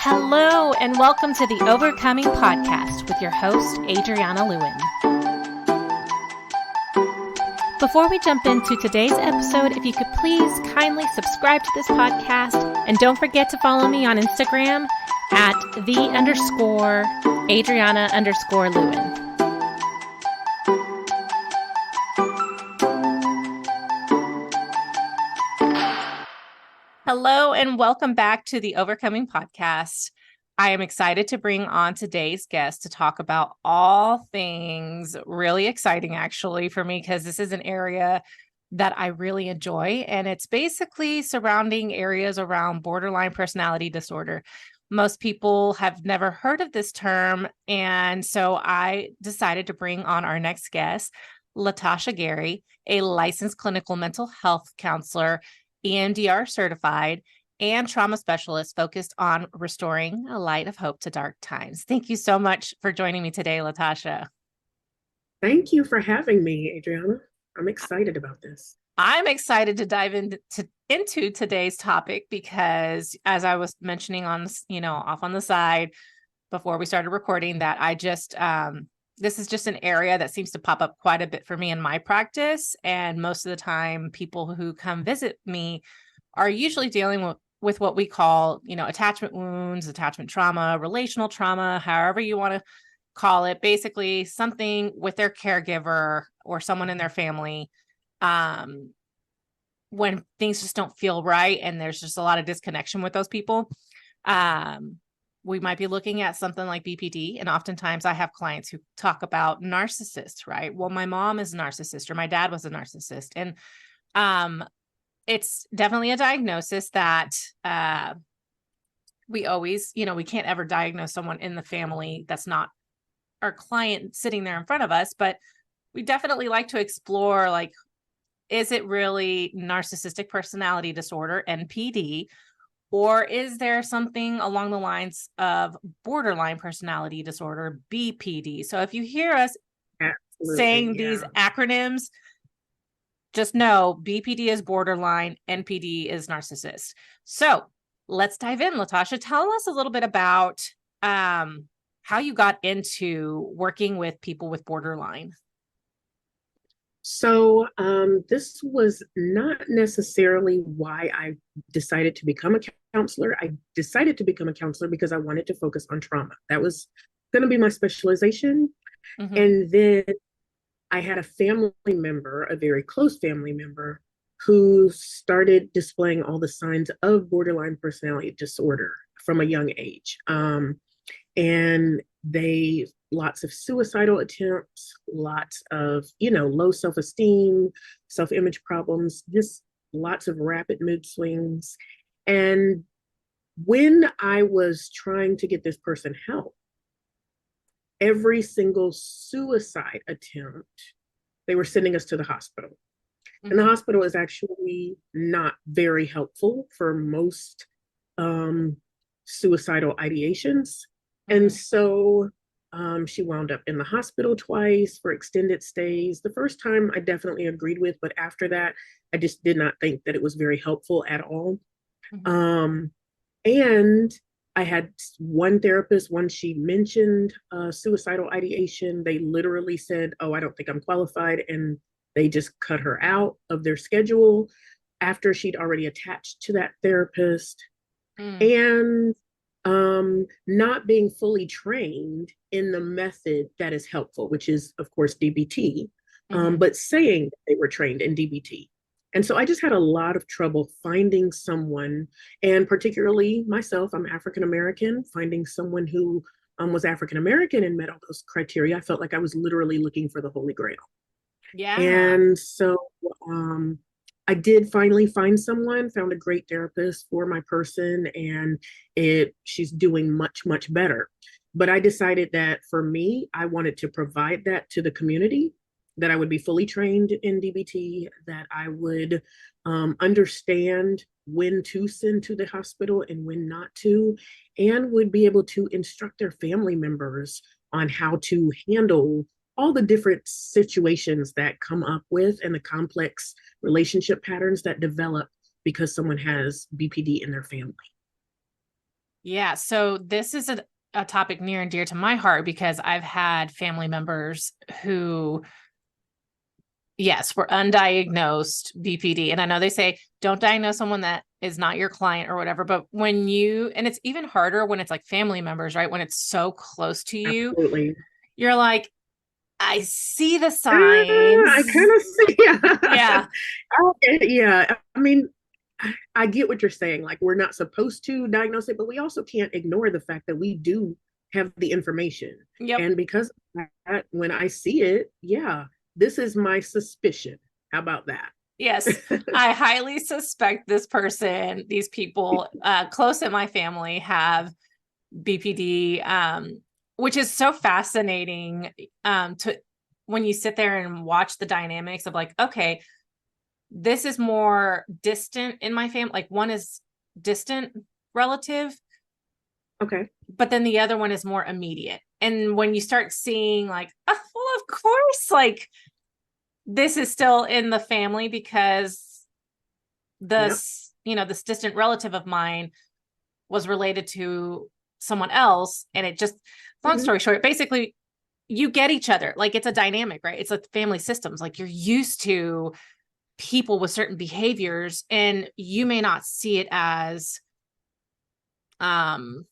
Hello, and welcome to the Overcoming Podcast with your host, Adriana Lewin. Before we jump into today's episode, if you could please kindly subscribe to this podcast, and don't forget to follow me on Instagram at _Adriana_Lewin. Hello, and welcome back to the Overcoming Podcast. I am excited to bring on today's guest to talk about all things really exciting, actually, for me, because this is an area that I really enjoy, and it's basically surrounding areas around borderline personality disorder. Most people have never heard of this term, and so I decided to bring on our next guest, Latasha Gary, a licensed clinical mental health counselor, EMDR certified, and trauma specialist focused on restoring a light of hope to dark times. Thank you so much for joining me today, Latasha. Thank you for having me, Adriana. I'm excited about this. I'm excited to dive into today's topic because, as I was mentioning off on the side before we started recording, that this is just an area that seems to pop up quite a bit for me in my practice. And most of the time, people who come visit me are usually dealing with what we call, attachment wounds, attachment trauma, relational trauma, however you want to call it. Basically, something with their caregiver or someone in their family when things just don't feel right and there's just a lot of disconnection with those people. We might be looking at something like BPD. And oftentimes I have clients who talk about narcissists, right? Well, my mom is a narcissist or my dad was a narcissist. And it's definitely a diagnosis that we always, we can't ever diagnose someone in the family that's not our client sitting there in front of us. But we definitely like to explore, like, is it really narcissistic personality disorder, NPD? Or is there something along the lines of borderline personality disorder, BPD? So if you hear us saying these acronyms, just know BPD is borderline, NPD is narcissist. So let's dive in, Latasha. Tell us a little bit about how you got into working with people with borderline. So this was not necessarily why I decided to become a counselor. I decided to become a counselor because I wanted to focus on trauma. That was going to be my specialization. Mm-hmm. And then I had a family member, a very close family member, who started displaying all the signs of borderline personality disorder from a young age. And lots of suicidal attempts, lots of, low self-esteem, self-image problems, just lots of rapid mood swings. And when I was trying to get this person help, every single suicide attempt, they were sending us to the hospital. Mm-hmm. And the hospital is actually not very helpful for most suicidal ideations. Mm-hmm. And so she wound up in the hospital twice for extended stays. The first time I definitely agreed with, but after that, I just did not think that it was very helpful at all. Mm-hmm. And I had one therapist, when she mentioned suicidal ideation, they literally said, "Oh, I don't think I'm qualified." And they just cut her out of their schedule after she'd already attached to that therapist. And not being fully trained in the method that is helpful, which is, of course, DBT, but saying they were trained in DBT. And so I just had a lot of trouble finding someone, and particularly myself, I'm African-American, finding someone who was African-American and met all those criteria. I felt like I was literally looking for the Holy Grail. Yeah. And so I did finally find someone, found a great therapist for my person, and she's doing much, much better. But I decided that for me, I wanted to provide that to the community, that I would be fully trained in DBT, that I would understand when to send to the hospital and when not to, and would be able to instruct their family members on how to handle all the different situations that come up with and the complex relationship patterns that develop because someone has BPD in their family. Yeah. So this is a topic near and dear to my heart because I've had family members who, yes, were undiagnosed BPD. And I know they say don't diagnose someone that is not your client or whatever. But when you, and it's even harder when it's like family members, right? When it's so close to you, Absolutely. you're like, I see the I signs. kind of see. Yeah. Yeah. I mean, I get what you're saying. Like, we're not supposed to diagnose it, but we also can't ignore the fact that we do have the information. Yep. And because of that, when I see it, yeah, this is my suspicion. How about that? Yes. I highly suspect this person, these people close in my family have BPD, which is so fascinating to when you sit there and watch the dynamics of like, okay, this is more distant in my family. Like one is distant relative, Okay. but then the other one is more immediate. And when you start seeing like, oh, well, of course, like this is still in the family because Yep. this distant relative of mine was related to someone else. And it just, long Mhm. story short, basically you get each other. Like it's a dynamic, right? It's like family systems. Like you're used to people with certain behaviors and you may not see it as, um,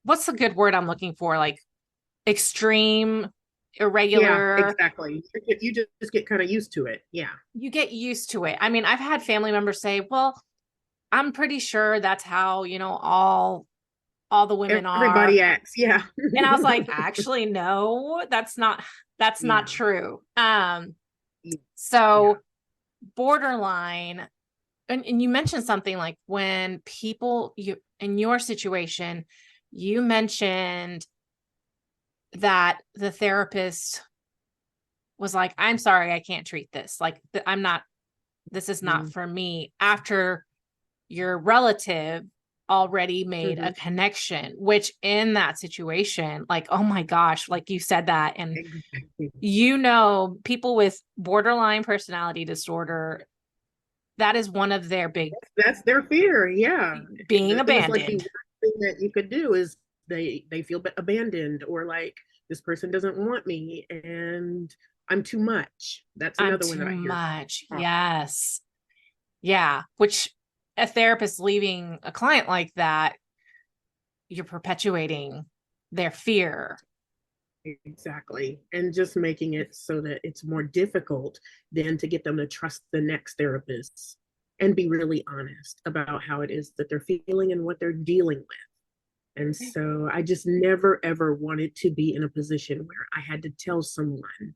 what's the good word I'm looking for? Like extreme, Yeah, irregular. exactly. You just get kind of used to it. Yeah. You get used to it. I mean, I've had family members say, well, I'm pretty sure that's how, all the women are. Everybody acts. Yeah. And I was like, actually, no, that's not Yeah. true. Yeah. So borderline, and you mentioned something like when people you in your situation, you mentioned that the therapist was like, I'm sorry, I can't treat this. Like I'm not, this is not Mm-hmm. for me after your relative already made a Mm-hmm. connection, which in that situation, like, oh my gosh, like you said that. And Exactly. people with borderline personality disorder, that is one of their big That's their fear. Yeah. being It was like the abandoned. worst thing that you could do is they feel abandoned, or like this person doesn't want me and I'm too much. That's I'm another one that too I hear. much. Yes. Yeah. Which a therapist leaving a client like that, you're perpetuating their fear. Exactly. And just making it so that it's more difficult then to get them to trust the next therapist and be really honest about how it is that they're feeling and what they're dealing with. And so I just never, ever wanted to be in a position where I had to tell someone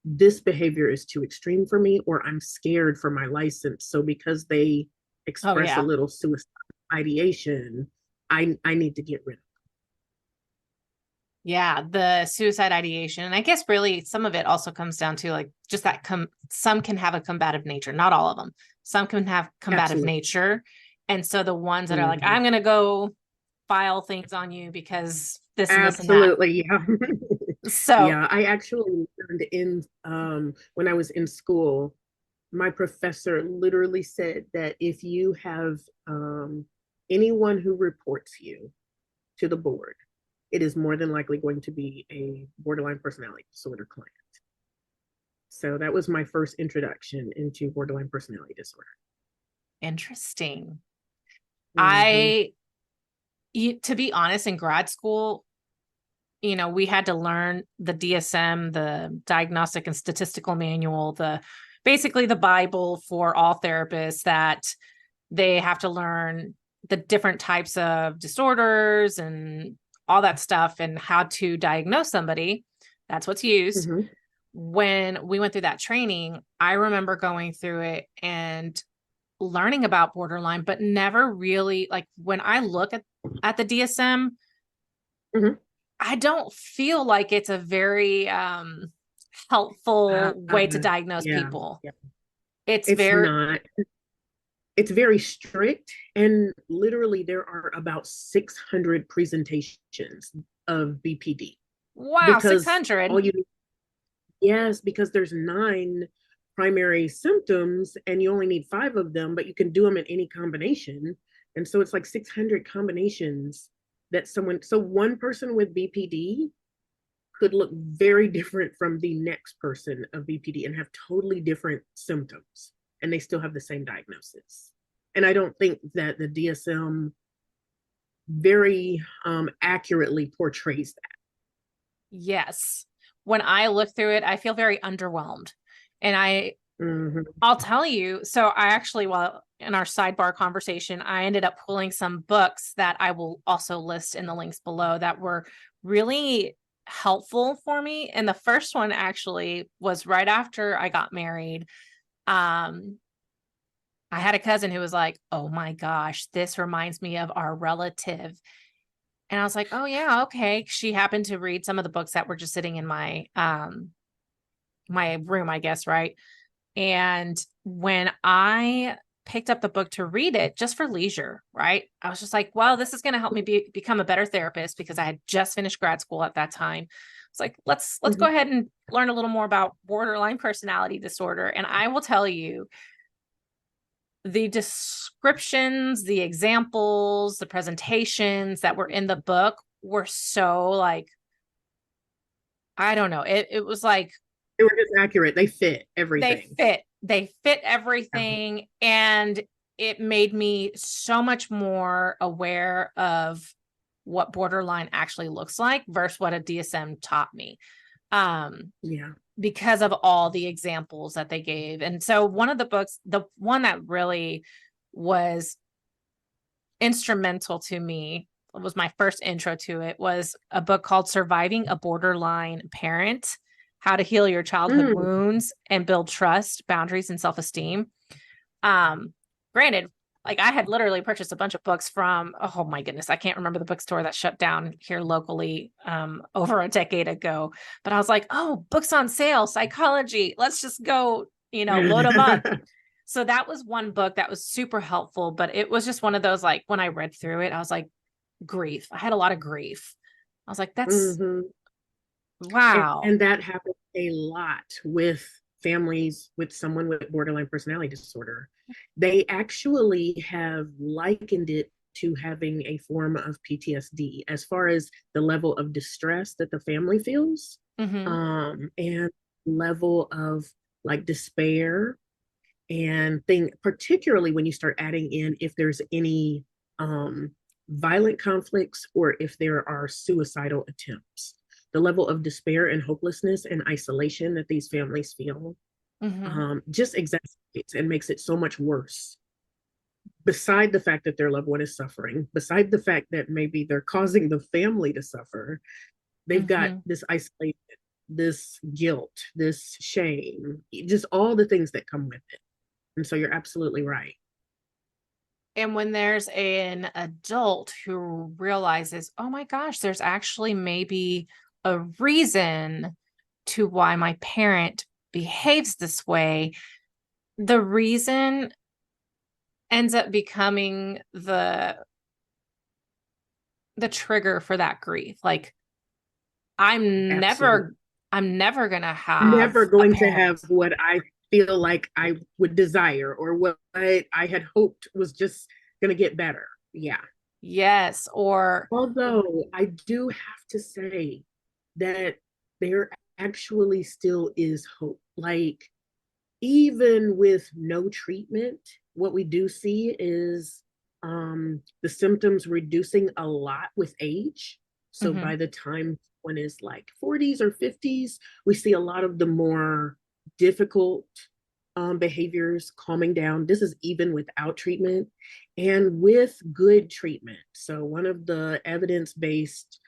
this behavior is too extreme for me, or I'm scared for my license. So because they Oh, express a yeah. little suicide ideation, I need to get rid of Yeah, the suicide ideation. And I guess really some of it also comes down to like just that some can have a combative nature, not all of them. Some can have it. combative Absolutely. nature. And so the ones that are like, Mhm. I'm gonna go file things on you because this and this and that. Absolutely. Yeah. So, Yeah. I actually learned in when I was in school, my professor literally said that if you have anyone who reports you to the board, it is more than likely going to be a borderline personality disorder client. So that was my first introduction into borderline personality disorder. interesting. Mm-hmm. I to be honest, in grad school, we had to learn the DSM, the Diagnostic and Statistical Manual, the basically the Bible for all therapists, that they have to learn the different types of disorders and all that stuff and how to diagnose somebody. That's what's used. Mm-hmm. When we went through that training, I remember going through it and learning about borderline, but never really like when I look at the DSM, Mm-hmm. I don't feel like it's a very Uh, helpful uh, way to diagnose yeah, people. yeah. It's It's very, not. It's very strict, and literally there are about 600 presentations of BPD wow, because 600. all you yes, because there's 9 primary symptoms and you only need 5 of them, but you can do them in any combination. And so it's like 600 combinations that so one person with BPD could look very different from the next person of BPD and have totally different symptoms, and they still have the same diagnosis. And I don't think that the DSM very accurately portrays that. Yes. When I look through it, I feel very underwhelmed. And I'll tell you, so I actually, while in our sidebar conversation, I ended up pulling some books that I will also list in the links below that were really helpful for me. And the first one actually was right after I got married. I had a cousin who was like, "Oh my gosh, this reminds me of our relative." And I was like, "Oh yeah, okay." She happened to read some of the books that were just sitting in my room, I guess, right? And when I picked up the book to read it just for leisure, right? I was just like, well, this is going to help me become a better therapist because I had just finished grad school at that time. It's like, let's go ahead and learn a little more about borderline personality disorder. And I will tell you, the descriptions, the examples, the presentations that were in the book were so like, I don't know. It was like They were just accurate. They fit everything. they fit everything. And it made me so much more aware of what borderline actually looks like versus what a DSM taught me. Yeah. Because of all the examples that they gave. And so one of the books, the one that really was instrumental to me, was my first intro to it, was a book called Surviving a Borderline Parent: How to Heal Your Childhood Wounds and Build Trust, Boundaries, and Self-Esteem. Granted, like I had literally purchased a bunch of books from, oh my goodness, I can't remember the bookstore that shut down here locally over a decade ago. But I was like, oh, books on sale, psychology. Let's just go, load them up. So that was one book that was super helpful, but it was just one of those, like, when I read through it, I was like, grief. I had a lot of grief. I was like, that's wow. And that happens a lot with families with someone with borderline personality disorder. They actually have likened it to having a form of PTSD as far as the level of distress that the family feels, and level of like despair and thing, particularly when you start adding in if there's any violent conflicts or if there are suicidal attempts. The level of despair and hopelessness and isolation that these families feel just exacerbates and makes it so much worse. Beside the fact that their loved one is suffering, beside the fact that maybe they're causing the family to suffer, they've got this isolation, this guilt, this shame, just all the things that come with it. And so you're absolutely right. And when there's an adult who realizes, oh my gosh, there's actually maybe a reason to why my parent behaves this way, the reason ends up becoming the trigger for that grief. Like, Absolutely. I'm never gonna have Never a going to parent. have what I feel like I would desire or what I had hoped was just going to get better. Yeah. Yes. Or Although I do have to say that there actually still is hope. Like, even with no treatment, what we do see is the symptoms reducing a lot with age. So by the time one is like 40s or 50s, we see a lot of the more difficult behaviors calming down. This is even without treatment and with good treatment. So one of the evidence-based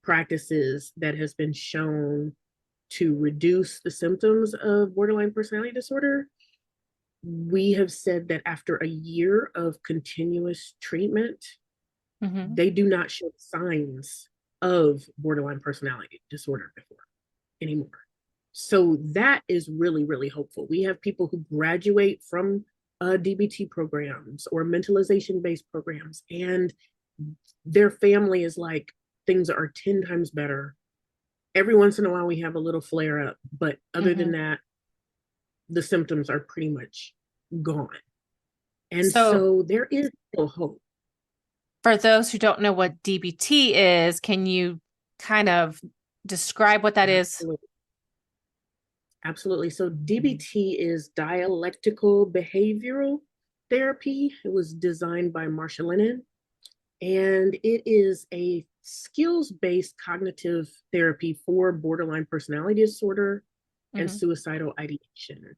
practices that has been shown to reduce the symptoms of borderline personality disorder, we have said that after a year of continuous treatment, they do not show signs of borderline personality disorder before anymore. So that is really, really hopeful. We have people who graduate from DBT programs or mentalization based programs, and their family is like, things are 10 times better. Every once in a while, we have a little flare up, but other than that, the symptoms are pretty much gone. And So, so there is still hope. for those who don't know what DBT is, can you kind of describe what that is? Absolutely. Absolutely. So DBT is dialectical behavioral therapy. It was designed by Marsha Lennon, and it is a skills-based cognitive therapy for borderline personality disorder and Mhm. suicidal ideation.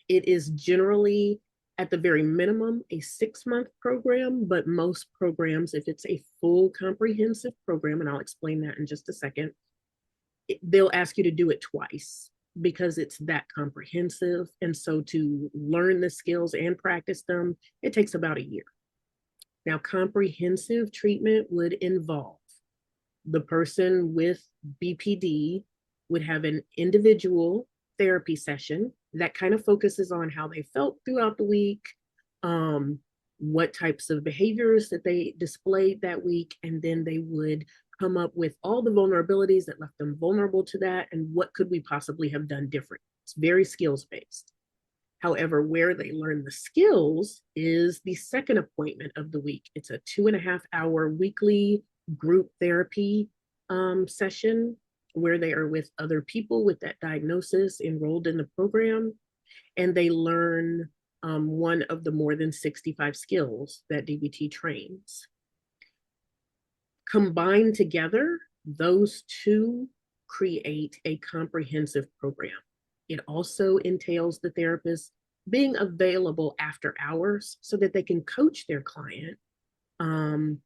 It is generally, at the very minimum, a 6-month program, but most programs, if it's a full comprehensive program, and I'll explain that in just a second, they'll ask you to do it twice because it's that comprehensive. And so to learn the skills and practice them, it takes about a year. Now, comprehensive treatment would involve the person with BPD would have an individual therapy session that kind of focuses on how they felt throughout the week, um, what types of behaviors that they displayed that week, and then they would come up with all the vulnerabilities that left them vulnerable to that and what could we possibly have done different. It's very skills based. However, where they learn the skills is the second appointment of the week. It's a 2.5 hour weekly group therapy session where they are with other people with that diagnosis enrolled in the program, and they learn one of the more than 65 skills that DBT trains. Combined together, those two create a comprehensive program. It also entails the therapist being available after hours so that they can coach their client um,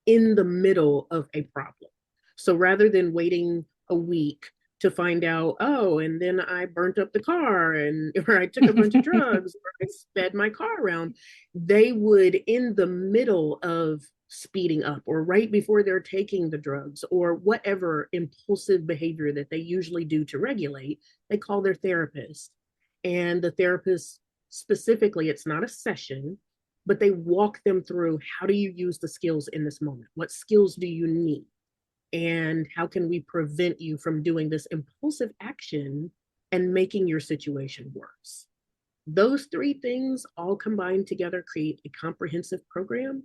in the middle of a problem. So rather than waiting a week to find out, oh, and then I burnt up the car and or I took a bunch of drugs or I sped my car around, they would, in the middle of speeding up or right before they're taking the drugs or whatever impulsive behavior that they usually do to regulate, they call their therapist. And the therapist, specifically, it's not a session, but they walk them through, how do you use the skills in this moment? What skills do you need? And how can we prevent you from doing this impulsive action and making your situation worse? Those three things all combined together create a comprehensive program.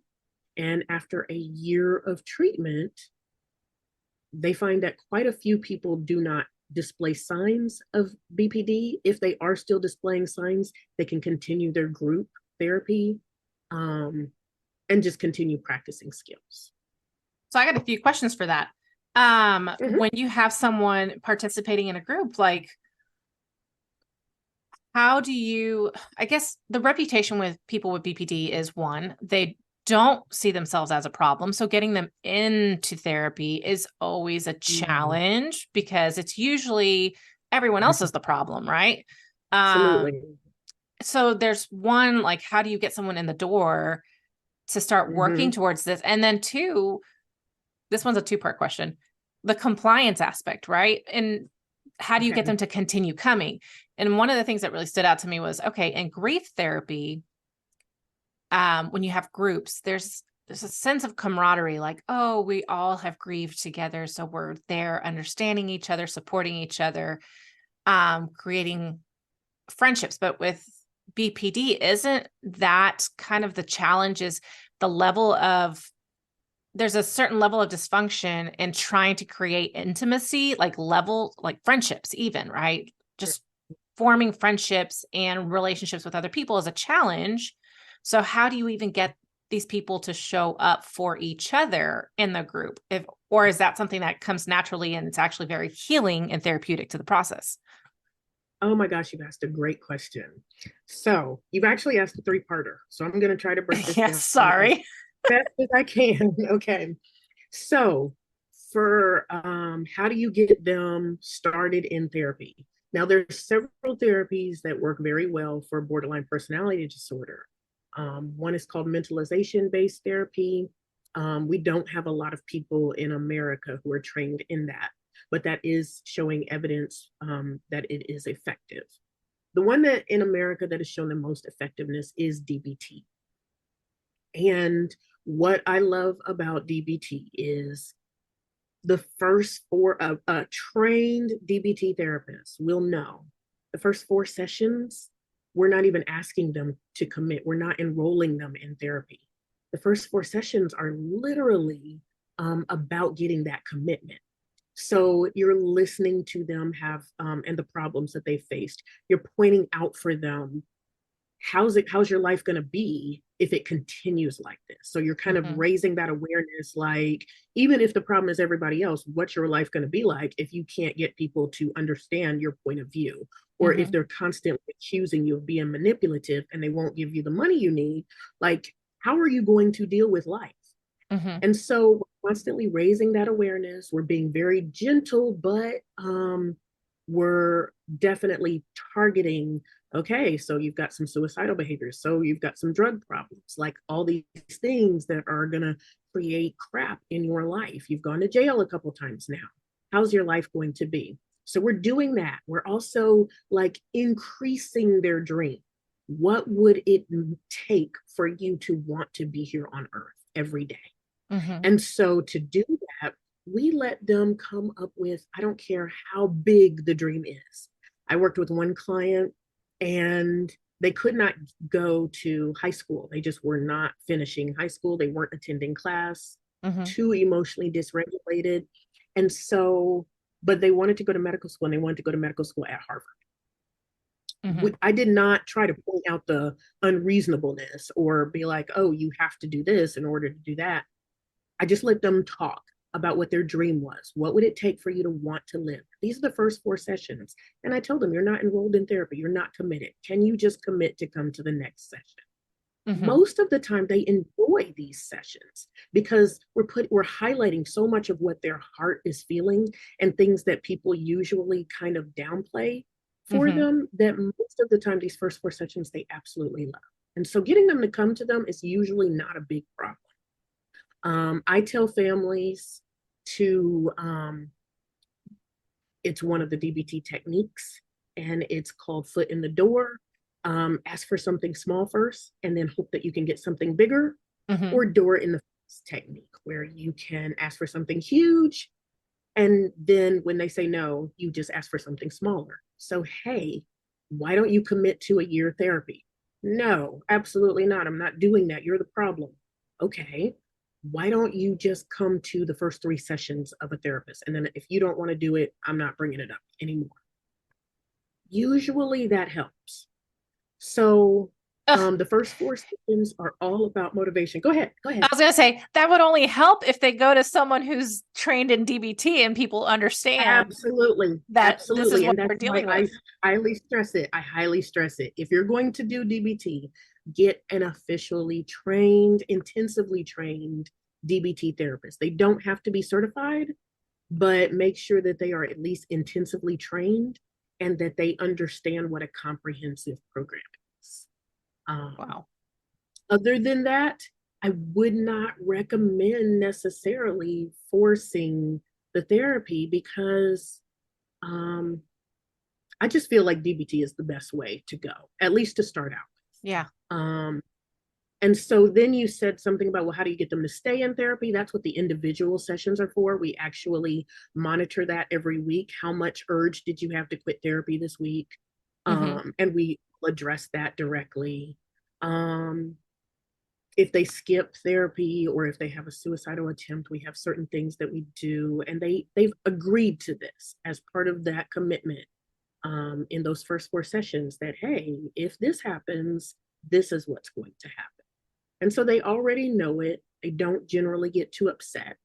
And after a year of treatment, they find that quite a few people do not display signs of BPD. If they are still displaying signs, they can continue their group therapy um, and just continue practicing skills. So I got a few questions for that. Mhm. When you have someone participating in a group, like how do you, I guess the reputation with people with BPD is one, they don't see themselves as a problem. So getting them into therapy is always a Mhm. challenge because it's usually everyone else is the problem, right? Um, Absolutely. so there's one, like, how do you get someone in the door to start working Hmm. towards this? And then two, this one's a two-part question, the compliance aspect, right? And how do you get Okay. them to continue coming? And one of the things that really stood out to me was, okay, in grief therapy, when you have groups, there's a sense of camaraderie, like, oh, we all have grieved together, so we're there understanding each other, supporting each other, creating friendships. But with BPD, isn't that kind of the challenge, is the level of, there's a certain level of dysfunction in trying to create intimacy, like friendships, even, right? Just forming friendships and relationships with other people is a challenge. So how do you even get these people to show up for each other in the group? If, or is that something that comes naturally and it's actually very healing and therapeutic to the process? Oh my gosh, you've asked a great question. So you've actually asked a three-parter. So I'm going to try to break this Yes, down as sorry. best as I can. Okay. So for how do you get them started in therapy? Now, there's several therapies that work very well for borderline personality disorder. One is called mentalization-based therapy. We don't have a lot of people in America who are trained in that, but that is showing evidence that it is effective. The one that in America that has shown the most effectiveness is DBT. And what I love about DBT is the first four of a trained DBT therapist will know the first 4 sessions we're not even asking them to commit. We're not enrolling them in therapy. The first 4 sessions are literally about getting that commitment. So you're listening to them have and the problems that they faced. You're pointing out for them how's your life going to be if it continues like this. So you're kind of raising that awareness, like, even if the problem is everybody else, what's your life going to be like if you can't get people to understand your point of view, or if they're constantly accusing you of being manipulative and they won't give you the money you need, like, how are you going to deal with life? And so we're constantly raising that awareness. We're being very gentle, but we're definitely targeting, okay, so you've got some suicidal behaviors. So you've got some drug problems, like all these things that are going to create crap in your life. You've gone to jail a couple times now. How's your life going to be? So we're doing that. We're also like increasing their dream. What would it take for you to want to be here on earth every day? And so to do that, we let them come up with, I don't care how big the dream is. I worked with one client and they could not go to high school. They just were not finishing high school. They weren't attending class, too emotionally dysregulated. And so, but they wanted to go to medical school, and they wanted to go to medical school at Harvard. I did not try to point out the unreasonableness or be like, oh, you have to do this in order to do that. I just let them talk about what their dream was. What would it take for you to want to live? These are the first 4 sessions. And I told them, you're not enrolled in therapy. You're not committed. Can you just commit to come to the next session? Most of the time they enjoy these sessions because we're highlighting so much of what their heart is feeling and things that people usually kind of downplay for them, that most of the time these first 4 sessions they absolutely love. And so getting them to come to them is usually not a big problem. I tell families to, it's one of the DBT techniques, and it's called foot in the door. Ask for something small first, and then hope that you can get something bigger, or door in the face technique, where you can ask for something huge, and then when they say no, you just ask for something smaller. So, hey, why don't you commit to a year therapy? No, absolutely not. I'm not doing that. You're the problem. Okay, why don't you just come to the first 3 sessions of a therapist? And then if you don't want to do it, I'm not bringing it up anymore. Usually that helps. So the first 4 sessions are all about motivation. Go ahead. I was going to say that would only help if they go to someone who's trained in DBT and people understand absolutely that absolutely this is what and we're that's why dealing with. I highly stress it. If you're going to do DBT, get an officially trained, intensively trained DBT therapist. They don't have to be certified, but make sure that they are at least intensively trained and that they understand what a comprehensive program is. Wow. Other than that, I would not recommend necessarily forcing the therapy because I just feel like DBT is the best way to go, at least to start out with. Yeah. And so then you said something about, well, how do you get them to stay in therapy? That's what the individual sessions are for. We actually monitor that every week. How much urge did you have to quit therapy this week? And we address that directly. If they skip therapy or if they have a suicidal attempt, we have certain things that we do, and they've agreed to this as part of that commitment in those first 4 sessions, that, hey, if this happens, this is what's going to happen. And so they already know it. They don't generally get too upset.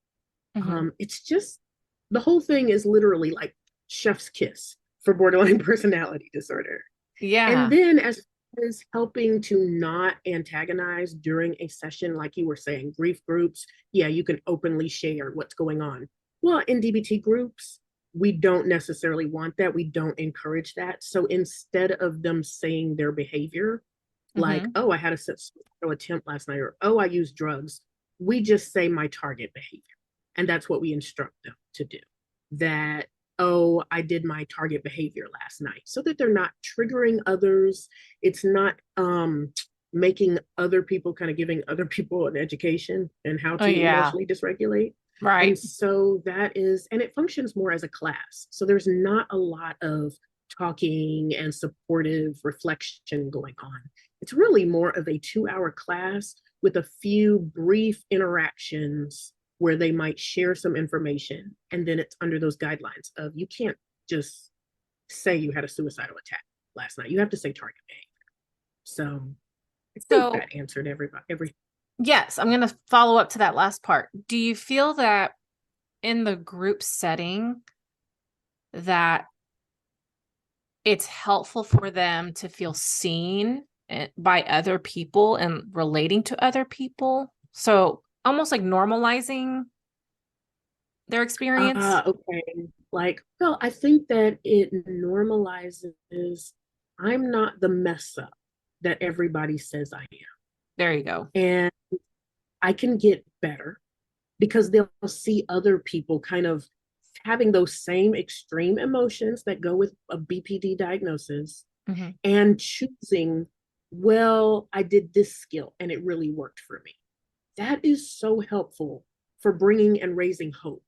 It's just, the whole thing is literally like chef's kiss for borderline personality disorder. Yeah. And then as helping to not antagonize during a session, like you were saying, grief groups, yeah, you can openly share what's going on. Well, in DBT groups, we don't necessarily want that. We don't encourage that. So instead of them saying their behavior, like, oh, I had a suicidal attempt last night, or oh, I used drugs, we just say my target behavior. And that's what we instruct them to do. That, oh, I did my target behavior last night, so that they're not triggering others. It's not making other people, kind of giving other people an education and how to emotionally dysregulate. Right. And so that is, and it functions more as a class. So there's not a lot of talking and supportive reflection going on. It's really more of a 2 hour class with a few brief interactions where they might share some information. And then it's under those guidelines of you can't just say you had a suicidal attack last night. You have to say target behavior. So I think So, that answered every. yes, I'm going to follow up to that last part. Do you feel that in the group setting that it's helpful for them to feel seen by other people and relating to other people? So almost like normalizing their experience. Okay. Like, well, I think that it normalizes I'm not the mess up that everybody says I am. There you go. And I can get better because they'll see other people kind of having those same extreme emotions that go with a BPD diagnosis Mm-hmm. and choosing, well, I did this skill and it really worked for me. That is so helpful for bringing and raising hope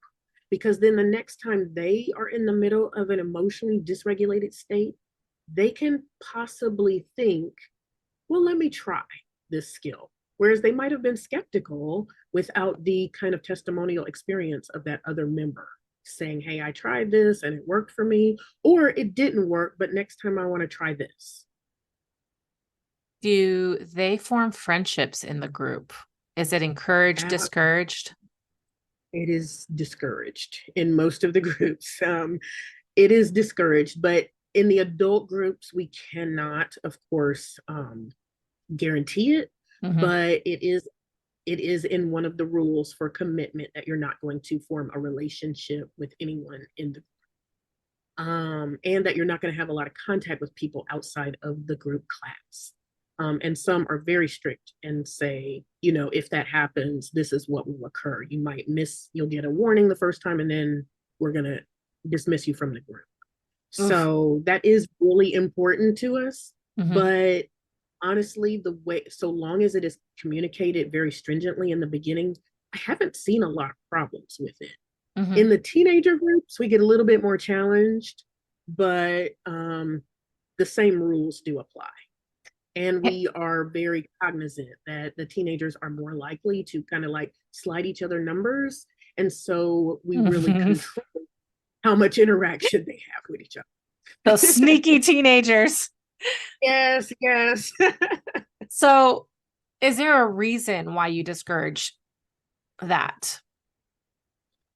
because then the next time they are in the middle of an emotionally dysregulated state, they can possibly think, well, let me try this skill. Whereas they might have been skeptical without the kind of testimonial experience of that other member saying, hey, I tried this and it worked for me, or it didn't work, but next time I want to try this. Do they form friendships in the group? Is it encouraged, discouraged? It is discouraged in most of the groups. It is discouraged, but in the adult groups, we cannot, of course, guarantee it, Mm-hmm. but it is in one of the rules for commitment that you're not going to form a relationship with anyone in the and that you're not going to have a lot of contact with people outside of the group class. And some are very strict and say, if that happens, this is what will occur. You'll get a warning the first time, and then we're going to dismiss you from the group. Oof. So that is really important to us. Mm-hmm. But honestly, so long as it is communicated very stringently in the beginning, I haven't seen a lot of problems with it. Mm-hmm. In the teenager groups, we get a little bit more challenged, but the same rules do apply. And we are very cognizant that the teenagers are more likely to kind of like slide each other numbers. And so we really control how much interaction they have with each Those other. sneaky teenagers. Yes, yes. So, is there a reason why you discourage that?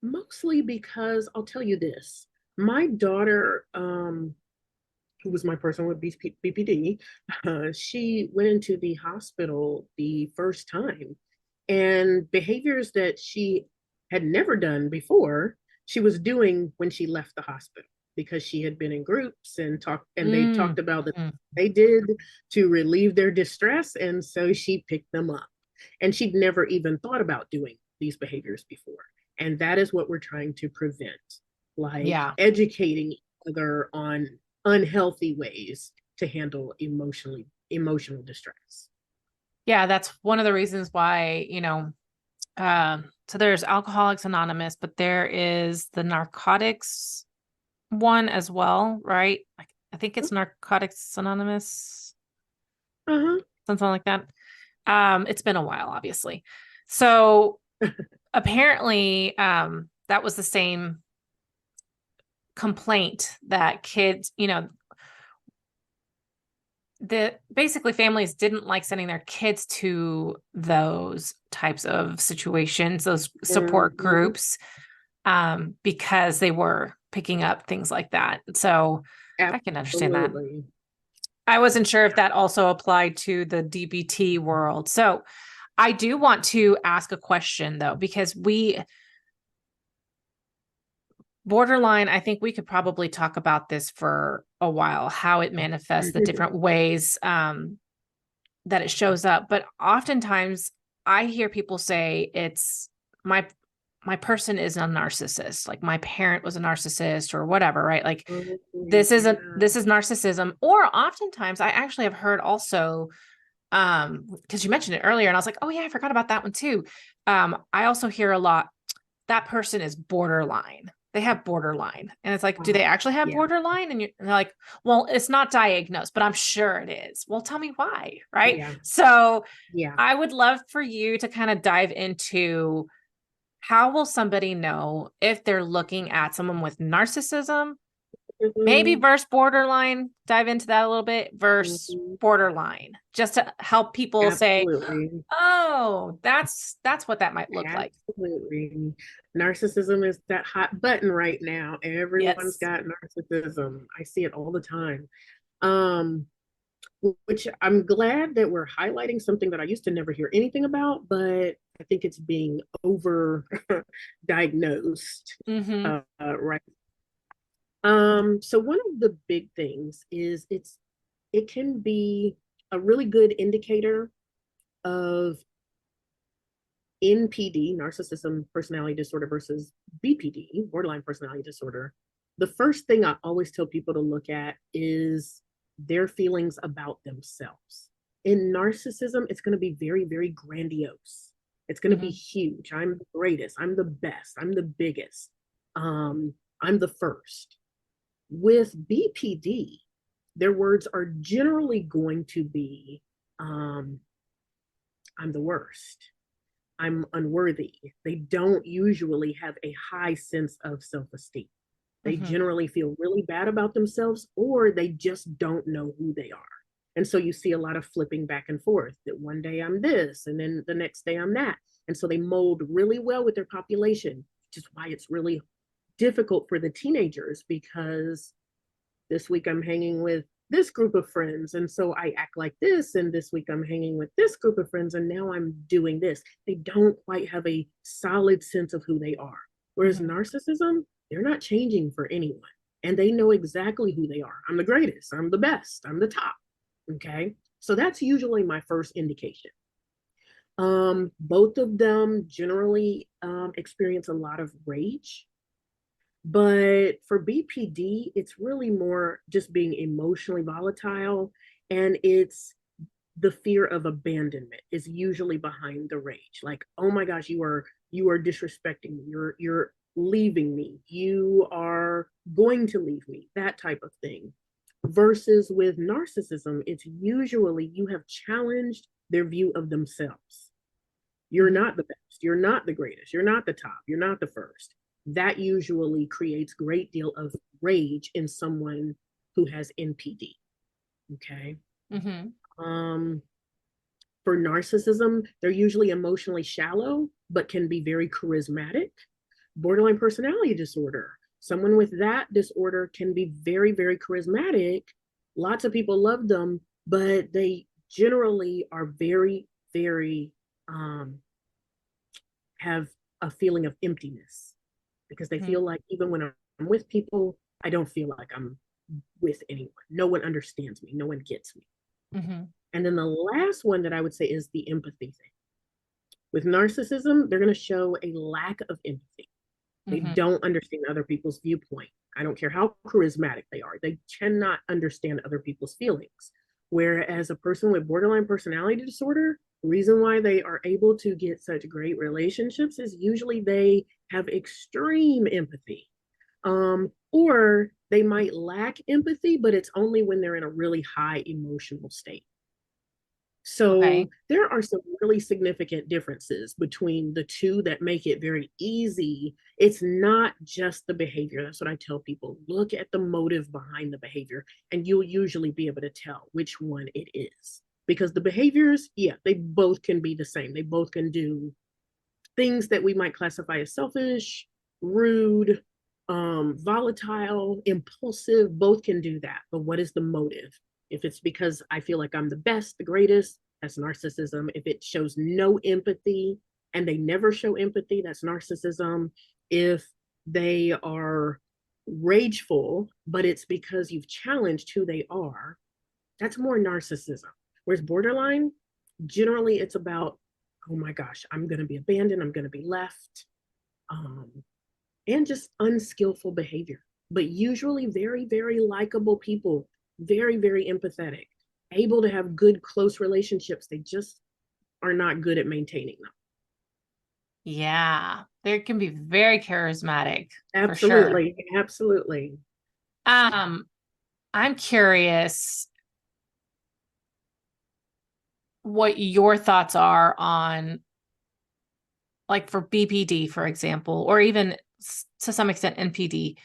Mostly because I'll tell you this. My daughter, who was my person with BPD, she went into the hospital the first time, and behaviors that she had never done before, she was doing when she left the hospital because she had been in groups and they talked about that they did to relieve their distress, and so she picked them up. And she'd never even thought about doing these behaviors before. And that is what we're trying to prevent, like Yeah. educating each other on unhealthy ways to handle emotional distress. Yeah, that's one of the reasons why, so there's Alcoholics Anonymous, but there is the narcotics one as well, right? I think it's Narcotics Anonymous, Uh-huh. something like that. It's been a while, obviously. So apparently, that was the same complaint that kids, the basically families didn't like sending their kids to those types of situations, those support groups, because they were picking up things like that. So I can understand that. Absolutely. I wasn't sure if that also applied to the DBT world. So I do want to ask a question though, because borderline, I think we could probably talk about this for a while, how it manifests, the different ways that it shows up. But oftentimes I hear people say it's my person is a narcissist, like my parent was a narcissist or whatever, right? Like this is narcissism. Or oftentimes I actually have heard also, because you mentioned it earlier and I was like, oh yeah, I forgot about that one too. I also hear a lot, that person is borderline. they have borderline. And it's like, do they Oh, actually have yeah, borderline? And they're like, well, it's not diagnosed, but I'm sure it is. Well, tell me why. Right. yeah, So yeah. I would love for you to kind of dive into how will somebody know if they're looking at someone with narcissism, maybe Mhm, versus borderline, dive into that a little bit versus mhm. borderline, just to help people say, Absolutely. oh, that's what that might look like. Absolutely. Narcissism is that hot button right now. Everyone's Yes. got narcissism. I see it all the time. Um, which I'm glad that we're highlighting something that I used to never hear anything about, but I think it's being over diagnosed Mm-hmm. right. So one of the big things is it can be a really good indicator of NPD, narcissism personality disorder, versus BPD, borderline personality disorder. The first thing I always tell people to look at is their feelings about themselves. In narcissism, it's going to be very, very grandiose. It's going to be Mm-hmm. huge. I'm the greatest. I'm the best. I'm the biggest. Um, I'm the first. With BPD, their words are generally going to be, um, I'm the worst. I'm unworthy. They don't usually have a high sense of self esteem. They Mm-hmm. generally feel really bad about themselves, or they just don't know who they are. And so you see a lot of flipping back and forth, that one day I'm this, and then the next day I'm that. And so they mold really well with their population, which is why it's really difficult for the teenagers, because this week I'm hanging with this group of friends, and so I act like this, and this week I'm hanging with this group of friends, and now I'm doing this. They don't quite have a solid sense of who they are. Whereas Mm-hmm. narcissism, they're not changing for anyone, and they know exactly who they are. I'm the greatest, I'm the best, I'm the top. Okay, so that's usually my first indication. Both of them generally experience a lot of rage, but for BPD, it's really more just being emotionally volatile, and it's the fear of abandonment is usually behind the rage. Like, oh my gosh, you are disrespecting me. You're leaving me. You are going to leave me. That type of thing. Versus with narcissism, it's usually you have challenged their view of themselves. You're Mm-hmm. not the best. You're not the greatest. You're not the top. You're not the first. That usually creates great deal of rage in someone who has NPD. Okay. Mm-hmm. Um, for narcissism, they're usually emotionally shallow, but can be very charismatic. Borderline personality disorder. Someone with that disorder can be very, very charismatic. Lots of people love them, but they generally are very, very have a feeling of emptiness, because they Mm-hmm. feel like even when I'm with people, I don't feel like I'm with anyone. No one understands me. No one gets me. Mm-hmm. And then the last one that I would say is the empathy thing. With narcissism, they're going to show a lack of empathy. They Mm-hmm. don't understand other people's viewpoint. I don't care how charismatic they are. They cannot understand other people's feelings. Whereas a person with borderline personality disorder, the reason why they are able to get such great relationships is usually they have extreme empathy. Or they might lack empathy, but it's only when they're in a really high emotional state. So Okay. there are some really significant differences between the two that make it very easy. It's not just the behavior. That's what I tell people. Look at the motive behind the behavior, and you'll usually be able to tell which one it is. Because the behaviors, yeah, they both can be the same. They both can do things that we might classify as selfish, rude, volatile, impulsive. Both can do that. But what is the motive? If it's because I feel like I'm the best, the greatest, that's narcissism. If it shows no empathy and they never show empathy, that's narcissism. If they are rageful, but it's because you've challenged who they are, that's more narcissism. Whereas borderline, generally it's about, oh my gosh, I'm going to be abandoned, I'm going to be left, um, and just unskillful behavior. But usually very, very likable people, very, very empathetic, able to have good, close relationships. They just are not good at maintaining them. Yeah. They can be very charismatic for sure. Absolutely, absolutely. Um, I'm curious what your thoughts are on, like, for BPD, for example, or even to some extent NPD.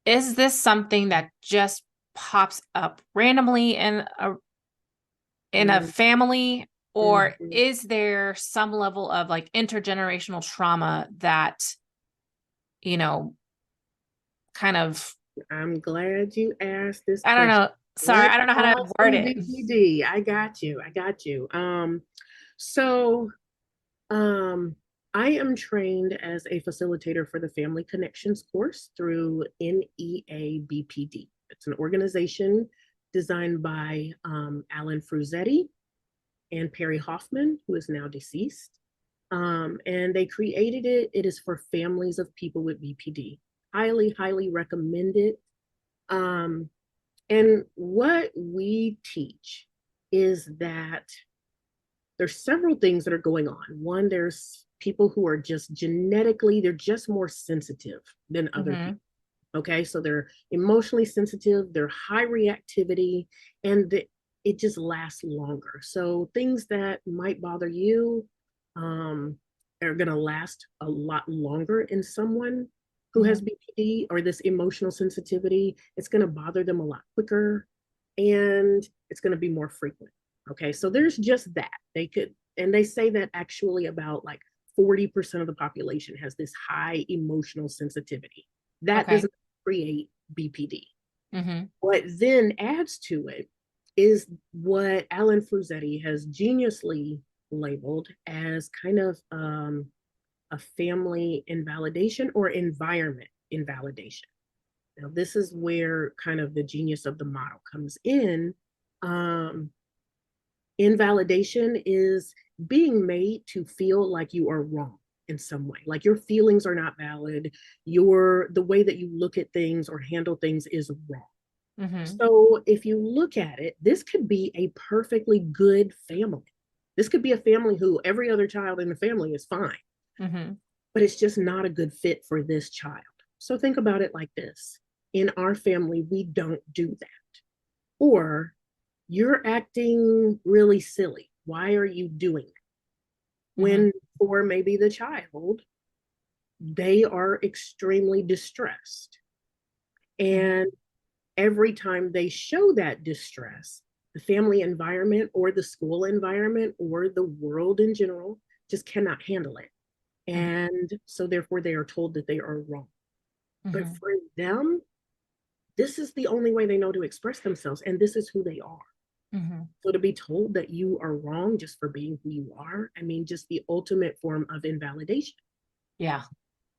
Is this something that just pops up randomly in a Mm, family, or mhm. is there some level of like intergenerational trauma that, you know, kind of, I'm glad you asked this I don't question. know. Sorry, Let's I don't know how to talk word some it. BPD. I got you. I got you. So um, I am trained as a facilitator for the Family Connections course through NEA BPD. It's an organization designed by Alan Fruzetti and Perry Hoffman, who is now deceased. And they created it. It is for families of people with BPD. Highly, highly recommend it. Um, and what we teach is that there's several things that are going on. One, there's people who are just genetically, they're just more sensitive than other Mm-hmm. people. Okay, so they're emotionally sensitive, they're high reactivity, and it just lasts longer. So things that might bother you um, are going to last a lot longer in someone who Mm-hmm. has BPD or this emotional sensitivity. It's going to bother them a lot quicker, and it's going to be more frequent. Okay, so there's just that. They could, and they say that actually about like 40% of the population has this high emotional sensitivity. That Okay. doesn't create BPD. Mm-hmm. What then adds to it is what Alan Fruzetti has geniusly labeled as kind of a family invalidation or environment invalidation. Now, this is where kind of the genius of the model comes in. Um, Invalidation is being made to feel like you are wrong in some way, like your feelings are not valid, your the way that you look at things or handle things is wrong. Mm-hmm. So if you look at it, this could be a perfectly good family. This could be a family who every other child in the family is fine, Mm-hmm. but it's just not a good fit for this child. So think about it like this. In our family, we don't do that. Or you're acting really silly. Why are you doing it? Mm-hmm. When for maybe the child, they are extremely distressed. Mm-hmm. And every time they show that distress, the family environment or the school environment or the world in general just cannot handle it. And so, therefore, they are told that they are wrong. But Mm-hmm. for them, this is the only way they know to express themselves, and this is who they are. Mm-hmm. So, to be told that you are wrong just for being who you are, I mean, just the ultimate form of invalidation. Yeah.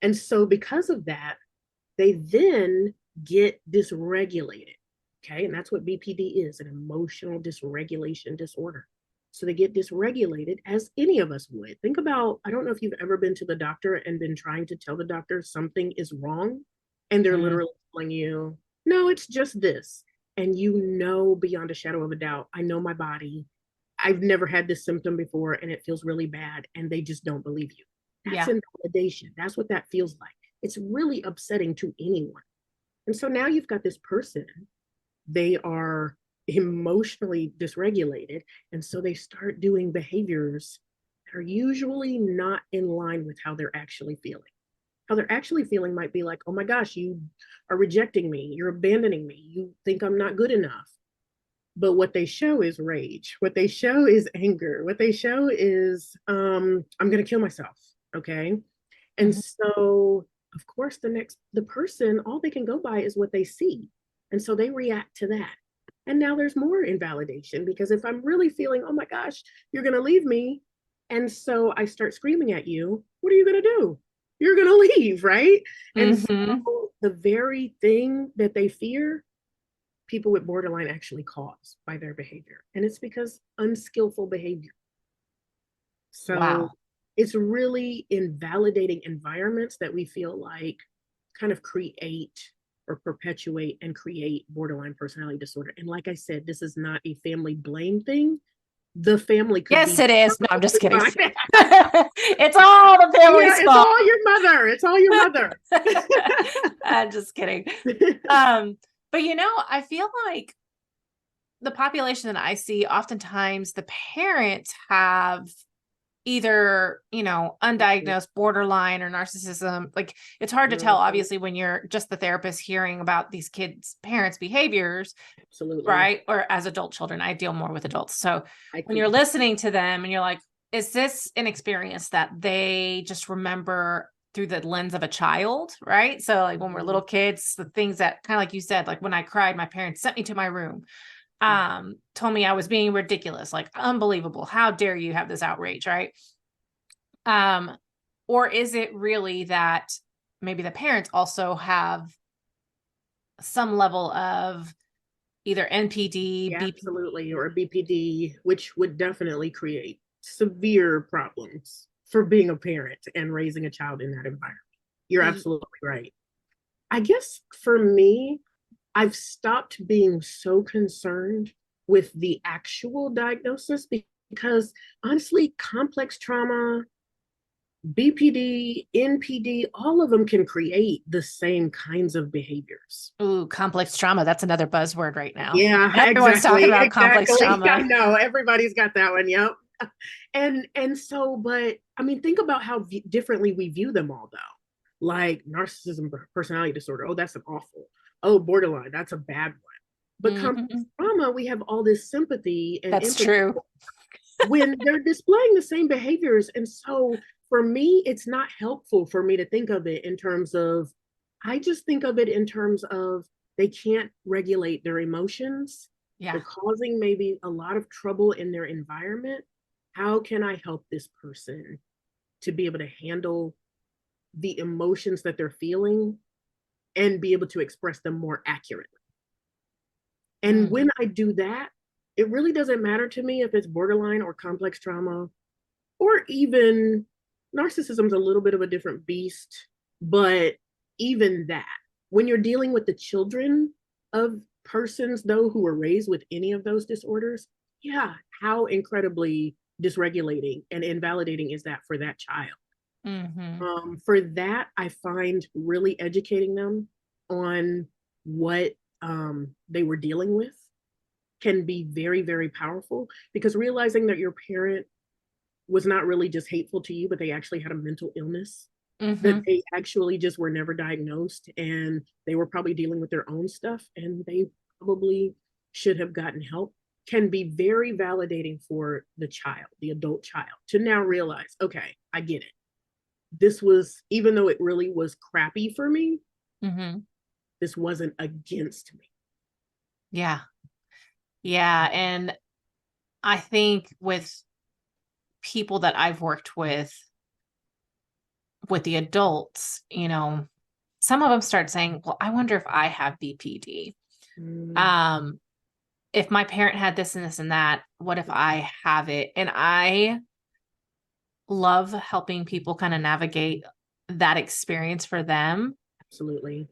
And so, because of that, they then get dysregulated. Okay. And that's what BPD is, an emotional dysregulation disorder. So they get dysregulated as any of us would. Think about, I don't know if you've ever been to the doctor and been trying to tell the doctor something is wrong. And they're Mm-hmm. literally telling you, no, it's just this. And you know, beyond a shadow of a doubt, I know my body. I've never had this symptom before and it feels really bad. And they just don't believe you. That's Yeah. invalidation. That's what that feels like. It's really upsetting to anyone. And so now you've got this person, they are emotionally dysregulated. And so they start doing behaviors that are usually not in line with how they're actually feeling. How they're actually feeling might be like, oh my gosh, you are rejecting me, you're abandoning me, you think I'm not good enough. But what they show is rage. What they show is anger. What they show is, I'm going to kill myself. Okay. And Mm-hmm. so, of course, the person, all they can go by is what they see. And so they react to that. And now there's more invalidation because if I'm really feeling, oh my gosh, you're going to leave me. And so I start screaming at you, what are you going to do? You're going to leave, right? And Mm-hmm. so the very thing that they fear, people with borderline actually cause by their behavior. And it's because unskillful behavior. So Wow. it's really invalidating environments that we feel like kind of create or perpetuate and create borderline personality disorder. And like I said, this is not a family blame thing. the family could Yes, be it is. No, I'm just kidding. fine. It's all the family's It's fault. all your mother. It's all your mother. I'm just kidding. But I feel like the population that I see, oftentimes the parents have either, undiagnosed borderline or narcissism. Like, it's hard to tell, obviously, when you're just the therapist hearing about these kids' parents' behaviors. Absolutely. Right. Or as adult children, I deal more with adults. So when you're agree. listening to them and you're like, is this an experience that they just remember through the lens of a child? Right. So like when we're little kids, the things that kind of like you said, like when I cried, my parents sent me to my room, told me I was being ridiculous, like unbelievable. How dare you have this outrage? Right. Or is it really that maybe the parents also have some level of either NPD, Yeah, BP? absolutely, or BPD, which would definitely create severe problems for being a parent and raising a child in that environment. You're absolutely right. I guess for me, I've stopped being so concerned with the actual diagnosis because honestly, complex trauma, BPD, NPD, all of them can create the same kinds of behaviors. Ooh, complex trauma. That's another buzzword right now. Yeah, Everyone's talking about complex trauma. I know everybody's got that one. Yep. And so, but I mean, think about how differently we view them all, though. Like narcissism, personality disorder. Oh, that's an awful. Oh, borderline. That's a bad one. But complex trauma, we have all this sympathy and that's empathy true when they're displaying the same behaviors. And so, for me, it's not helpful for me to think of it in terms of. I just think of it in terms of they can't regulate their emotions. Yeah. They're causing maybe a lot of trouble in their environment. How can I help this person to be able to handle the emotions that they're feeling and be able to express them more accurately? And when I do that, it really doesn't matter to me if it's borderline or complex trauma or even narcissism's a little bit of a different beast, but even that, when you're dealing with the children of persons, though, who were raised with any of those disorders, yeah, how incredibly dysregulating and invalidating is that for that child? For that, I find really educating them on what they were dealing with can be very, very powerful, because realizing that your parent was not really just hateful to you, but they actually had a mental illness, that they actually just were never diagnosed and they were probably dealing with their own stuff and they probably should have gotten help, can be very validating for the child, the adult child, to now realize, okay, I get it. This was, even though it really was crappy for me, this wasn't against me. Yeah. Yeah. And I think with people that I've worked with the adults, some of them start saying, well, I wonder if I have BPD. If my parent had this and this and that, what if I have it? And I love helping people kind of navigate that experience for them. Absolutely.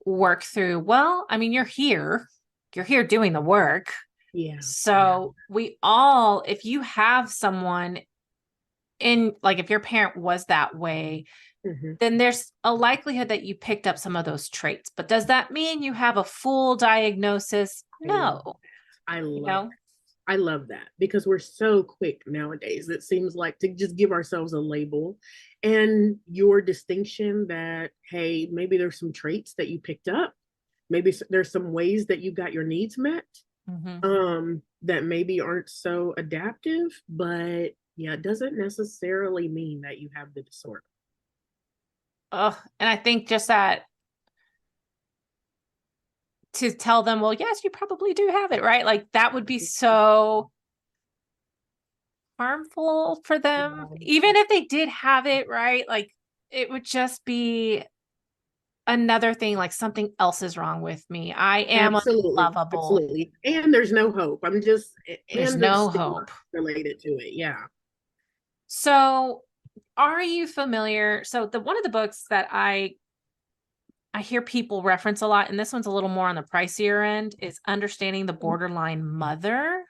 Work through, well, I mean, you're here doing the work. Yeah. So we all, if you have someone in, like, if your parent was that way, then there's a likelihood that you picked up some of those traits. But does that mean you have a full diagnosis? No. I love that, because we're so quick nowadays, it seems like, to just give ourselves a label. And your distinction that, hey, maybe there's some traits that you picked up, maybe there's some ways that you got your needs met, that maybe aren't so adaptive, but yeah, it doesn't necessarily mean that you have the disorder. And I think just that, to tell them, well, yes, you probably do have it, right? Like, that would be so harmful for them. Even if they did have it, right? Like, it would just be another thing, like something else is wrong with me. I am unlovable. Absolutely. And there's no hope. There's no hope related to it. Yeah. So are you familiar? So one of the books that I hear people reference a lot, and this one's a little more on the pricier end, is Understanding the Borderline Mother.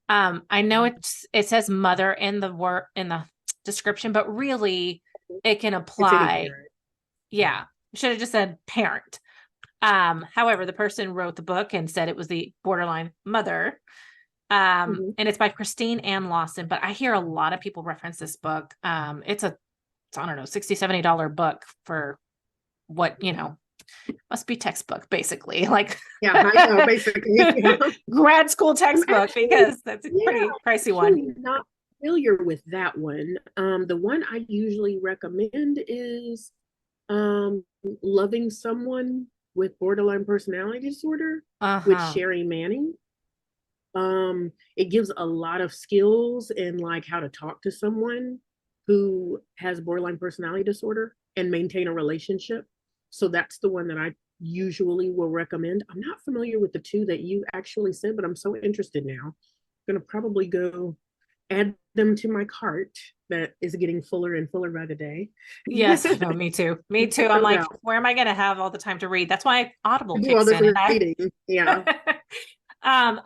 I know it says mother in the word in the description, but really it can It's any apply. parent. Yeah. Should have just said parent. However, the person wrote the book and said it was the borderline mother. Mhm. And it's by Christine Ann Lawson, but I hear a lot of people reference this book. It's, I don't know, $60, $70 book for what, must be textbook, basically. Like Yeah, I know, basically. Yeah. grad school I'm textbook, actually, because that's a yeah, pretty pricey one. actually not familiar with that one. The one I usually recommend is Loving Someone with Borderline Personality Disorder with Uh-huh. Sherry Manning. It gives a lot of skills in like how to talk to someone who has borderline personality disorder and maintain a relationship. So that's the one that I usually will recommend. I'm not familiar with the two that you actually said, but I'm so interested now. I'm gonna probably go add them to my cart that is getting fuller and fuller by the day. Yes, I know, me too. Me too. Check I'm those like, out. where am I gonna have all the time to read? That's why Audible Do all kicks this in and I reading. Yeah.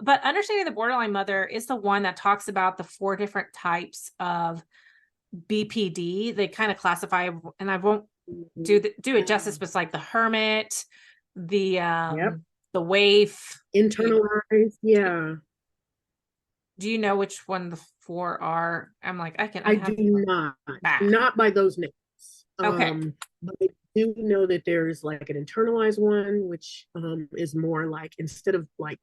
but understanding the borderline mother is the one that talks about the 4 different types of BPD. They kind of classify, and I won't do it justice, but it's like the hermit, the Yep. waif. Internalized. Yeah. Do you know which one the 4 are? I'm like, I I have do not, ah, not by those names. okay. But I do know that there's like an internalized one, which is more like instead of like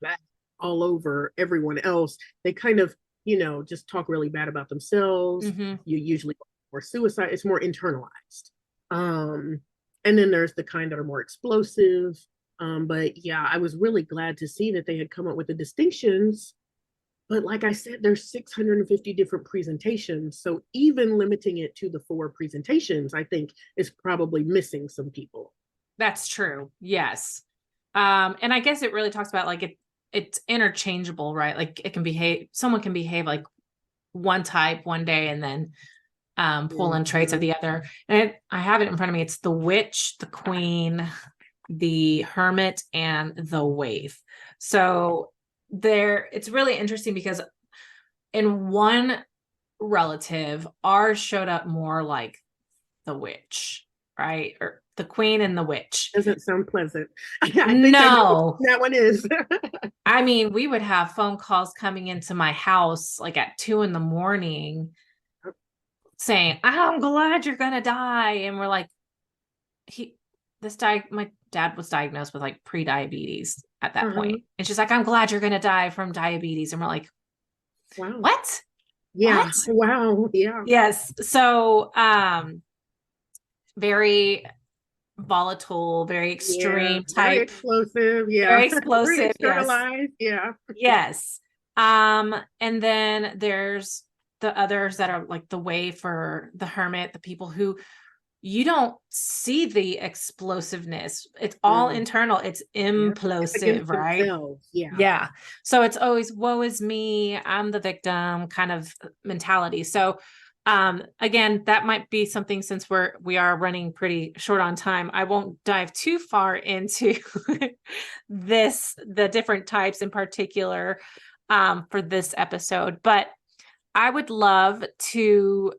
that all over everyone else, they kind of, just talk really bad about themselves. Mm-hmm. You usually or suicide, it's more internalized. Um, and then there's the kind that are more explosive. But yeah, I was really glad to see that they had come up with the distinctions, but like I said, there's 650 different presentations. So even limiting it to the 4 presentations, I think is probably missing some people. That's true. Yes. And I guess it really talks about like it's interchangeable, right? Like someone can behave like one type one day and then pull in traits of Mhm. the other. And I have it in front of me. It's the witch, the queen, the hermit, and the waif. So it's really interesting because in one relative, ours showed up more like the witch, right? Or the queen and the witch. Doesn't sound pleasant. I think I know which No, one that one is. I mean, we would have phone calls coming into my house like at 2 a.m. saying, I'm glad you're gonna die. And we're like, he my dad was diagnosed with like pre-diabetes at that point. Uh-huh. And she's like, I'm glad you're gonna die from diabetes. And we're like, Wow. what? Yeah. What? Wow. Yeah. Yes. So very volatile, very Yeah. extreme Very type, explosive. Yeah. very Very explosive. Yes. externalized. Yeah. Yes. And then there's the others that are like the way for the hermit, the people who you don't see the explosiveness. It's all Mm. internal. It's Yeah. It's against implosive, right? themselves. Yeah. Yeah. So it's always woe is me, I'm the victim kind of mentality. So again, that might be something, since we are running pretty short on time. I won't dive too far into the different types in particular for this episode, but I would love to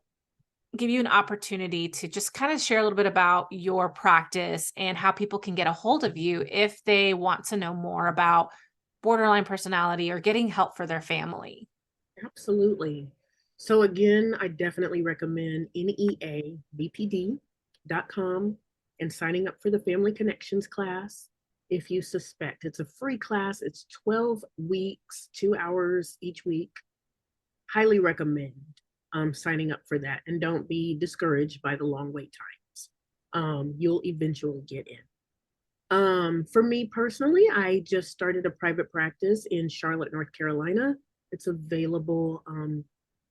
give you an opportunity to just kind of share a little bit about your practice and how people can get a hold of you if they want to know more about borderline personality or getting help for their family. Absolutely. So again, I definitely recommend neabpd.com and signing up for the Family Connections class if you suspect. It's a free class. It's 12 weeks, 2 hours each week. Highly recommend signing up for that, and don't be discouraged by the long wait times. You'll eventually get in. For me personally, I just started a private practice in Charlotte, North Carolina. It's available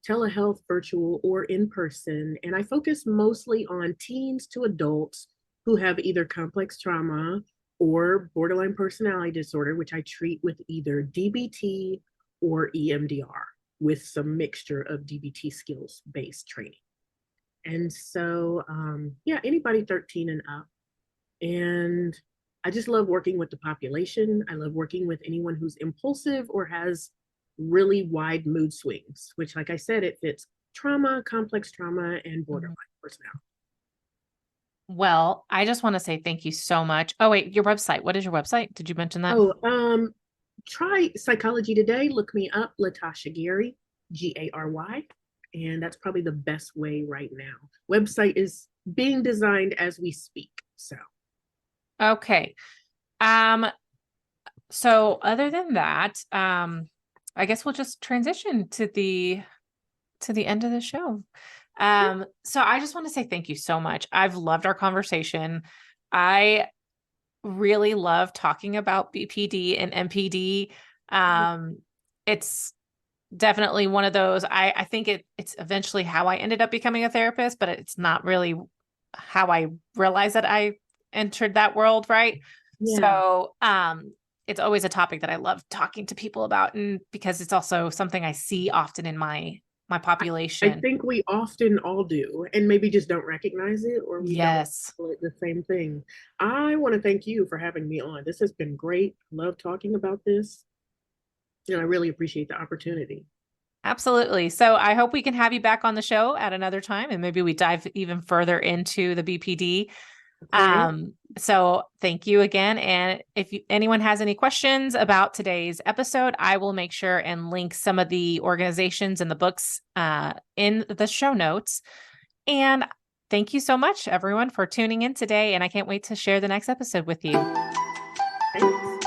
telehealth, virtual, or in person. And I focus mostly on teens to adults who have either complex trauma or borderline personality disorder, which I treat with either DBT or EMDR with some mixture of DBT skills based training. And so, yeah, anybody 13 and up. And I just love working with the population. I love working with anyone who's impulsive or has really wide mood swings, which, like I said, it fits trauma, complex trauma, and borderline personality. Well, I just want to say thank you so much. Oh, wait, your website. What is your website? Did you mention that? Oh, try Psychology Today. Look me up, Latasha Gary, Gary, and that's probably the best way right now. Website is being designed as we speak. So, Okay. Um, so other than that, I guess we'll just transition to the end of the show. So I just want to say thank you so much. I've loved our conversation. I really love talking about BPD and MPD. It's definitely one of those. I think it's eventually how I ended up becoming a therapist, but it's not really how I realized that I entered that world, right? yeah. So it's always a topic that I love talking to people about, and because it's also something I see often in my I population. think we often all do, and maybe just don't recognize it, or we don't Yes. call it the same thing. I want to thank you for having me on. This has been great. Love talking about this, and I really appreciate the opportunity. Absolutely. So I hope we can have you back on the show at another time and maybe we dive even further into the BPD. Okay. So thank you again. And if anyone has any questions about today's episode, I will make sure and link some of the organizations and the books in the show notes. And thank you so much, everyone, for tuning in today. And I can't wait to share the next episode with you. Thanks.